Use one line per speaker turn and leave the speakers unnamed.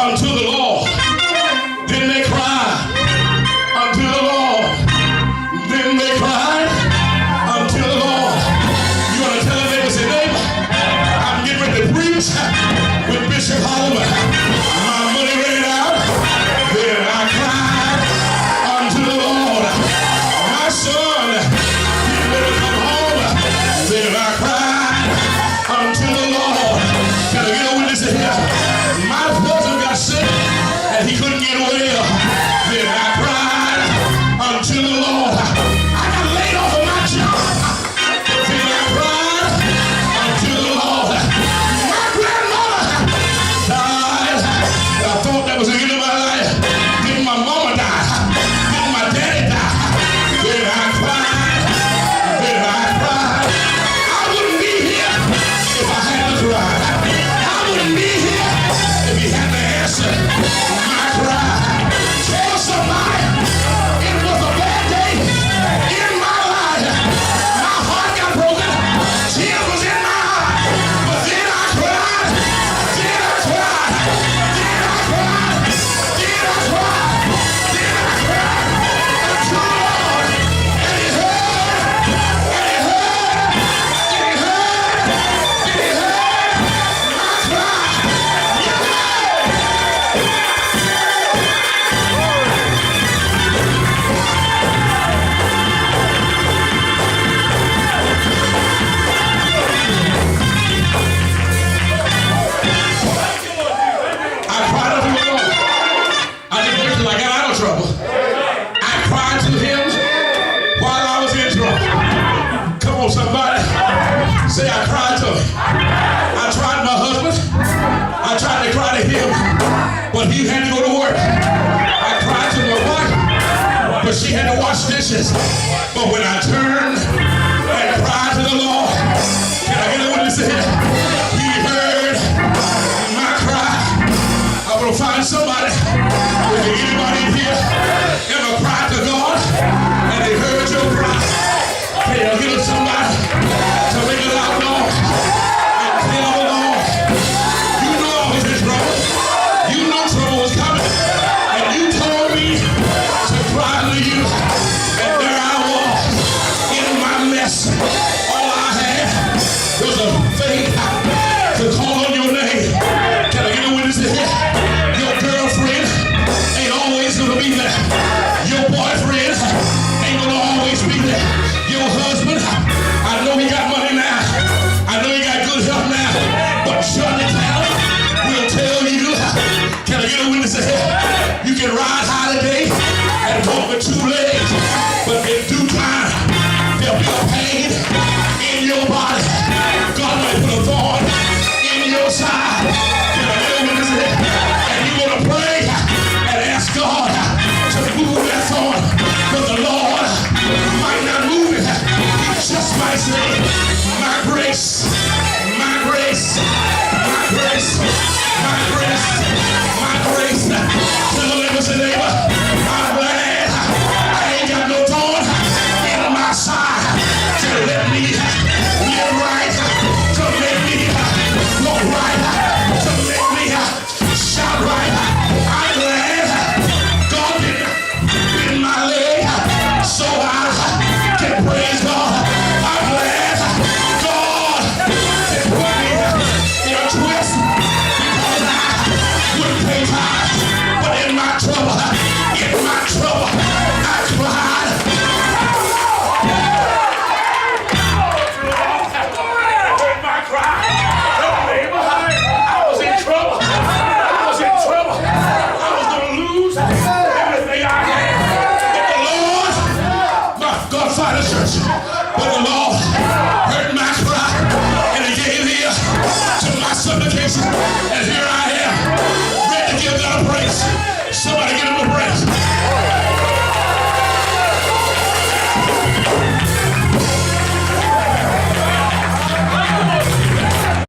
unto the Lord. Then they cried unto the Lord. Then they cried unto the Lord. You want to tell a neighbor, say, neighbor, I'm getting ready to preach with Bishop Holliman. My money ran out. Then I cried unto the Lord. My son, you better come home. Then I cried unto the Lord. Can I get a witness in here? My husband got sick and he couldn't get well. Then I cried unto the Lord. I got laid off of my job. Then I cried unto the Lord. My grandmother died. I thought that was the end of my life. Then my mama died. Then my daddy died. Then I cried. Then I cried. I wouldn't be here if I hadn't cried. I wouldn't be here if he had to answer my cry. Tell somebody it was a bad day in my life. My heart got broken. Tears was in my eye. But then I cried. Then I cried. Then I cried. Then I cried. Then I cried. Unto the Lord. And he heard. And he heard. And he heard. And he heard my cry. I cried unto the Lord. I didn't wait till I got out of trouble. I cried to him while I was in trouble. Come on, somebody. Say, I cried to him. I tried my husband. I tried to cry to him, but he had to go to work. I cried to my wife, but she had to wash dishes. But when I turned